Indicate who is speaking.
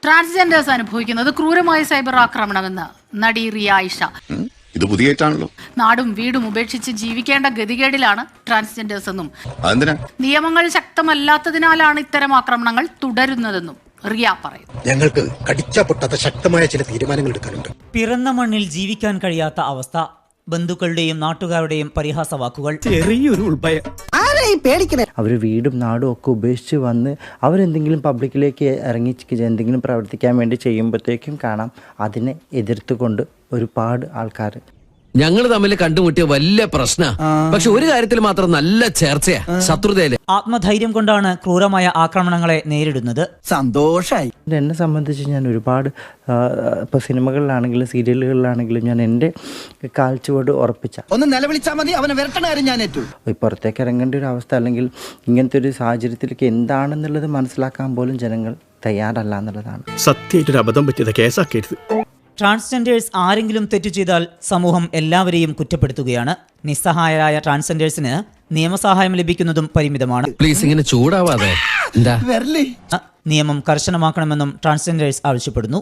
Speaker 1: Transgenders അനുഭവിക്കുന്നത് ക്രൂരമായ cyber ആക്രമണമെന്ന് നടി റിയ ആയിഷ.
Speaker 2: ഇത് പുതിയതാണല്ലോ.
Speaker 1: നാടും വീടും ഉപേക്ഷിച്ച് ജീവിക്കേണ്ട ഗതികേടിലാണ് ട്രാൻസ്ജെൻഡേഴ്സ് എന്നും നിയമങ്ങൾ ശക്തമല്ലാത്തതിനാലാണ് ഇത്തരം ആക്രമണങ്ങൾ തുടരുന്നതെന്നും റിയ പറയുന്നു.
Speaker 3: ഞങ്ങൾക്ക് കടിച്ചാ പൊട്ടാത്ത ശക്തമായ ചില തീരുമാനങ്ങൾ എടുക്കാനുണ്ട്.
Speaker 4: പിറന്ന മണ്ണിൽ ജീവിക്കാൻ കഴിയാത്ത അവസ്ഥ, ബന്ധുക്കളുടെയും നാട്ടുകാരുടെയും പരിഹാസവാക്കുകൾ,
Speaker 3: ചെറിയൊരു ഉൾഭയം.
Speaker 5: അവർ വീടും നാടും ഒക്കെ ഉപേക്ഷിച്ച് വന്ന് അവരെന്തെങ്കിലും പബ്ലിക്കിലേക്ക് ഇറങ്ങി എന്തെങ്കിലും പ്രവർത്തിക്കാൻ വേണ്ടി ചെയ്യുമ്പോഴത്തേക്കും കാണാം അതിനെ എതിർത്തുകൊണ്ട് ഒരുപാട് ആൾക്കാർ.
Speaker 6: ഞങ്ങൾ തമ്മിൽ കണ്ടുമുട്ടിയ വലിയ പ്രശ്ന, പക്ഷെ ഒരു കാര്യത്തിൽ മാത്രം നല്ല ചേർച്ചയാ, ശത്രുതയില്.
Speaker 4: ആത്മധൈര്യം കൊണ്ടാണ് ക്രൂരമായ ആക്രമണങ്ങളെ നേരിടുന്നത്.
Speaker 5: സന്തോഷായി. എന്നെ സംബന്ധിച്ച് ഞാൻ ഒരുപാട് ഇപ്പോൾ സിനിമകളിലാണെങ്കിലും സീരിയലുകളിലാണെങ്കിലും ഞാൻ എൻ്റെ കാൽച്ചുവട് ഉറപ്പിച്ച
Speaker 3: ഒന്ന് നിലവിളിച്ചാൽ മതി, അവനെ വരട്ടണ കാര്യം ഞാൻ ഏറ്റു.
Speaker 5: പുറത്തേക്ക് ഇറങ്ങേണ്ട ഒരു അവസ്ഥ അല്ലെങ്കിൽ ഇങ്ങനത്തെ ഒരു സാഹചര്യത്തിലേക്ക് എന്താണെന്നുള്ളത് മനസ്സിലാക്കാൻ പോലും ജനങ്ങൾ തയ്യാറല്ല എന്നുള്ളതാണ്.
Speaker 3: സത്യമായിട്ടൊരു അബദ്ധം പറ്റിയത് കേസാക്കരുത്.
Speaker 4: ട്രാൻസ്ജെൻഡേഴ്സ് ആരെങ്കിലും തെറ്റു ചെയ്താൽ സമൂഹം എല്ലാവരെയും കുറ്റപ്പെടുത്തുകയാണ്. നിസ്സഹായരായ ട്രാൻസ്ജെൻഡേഴ്സിന് നിയമസഹായം ലഭിക്കുന്നതും പരിമിതമാണ്.
Speaker 6: പ്ലീസ് ഇങ്ങനെ ചൂടാവാതെ.
Speaker 4: നിയമം കർശനമാക്കണമെന്നും ട്രാൻസ്ജെൻഡേഴ്സ് ആവശ്യപ്പെടുന്നു.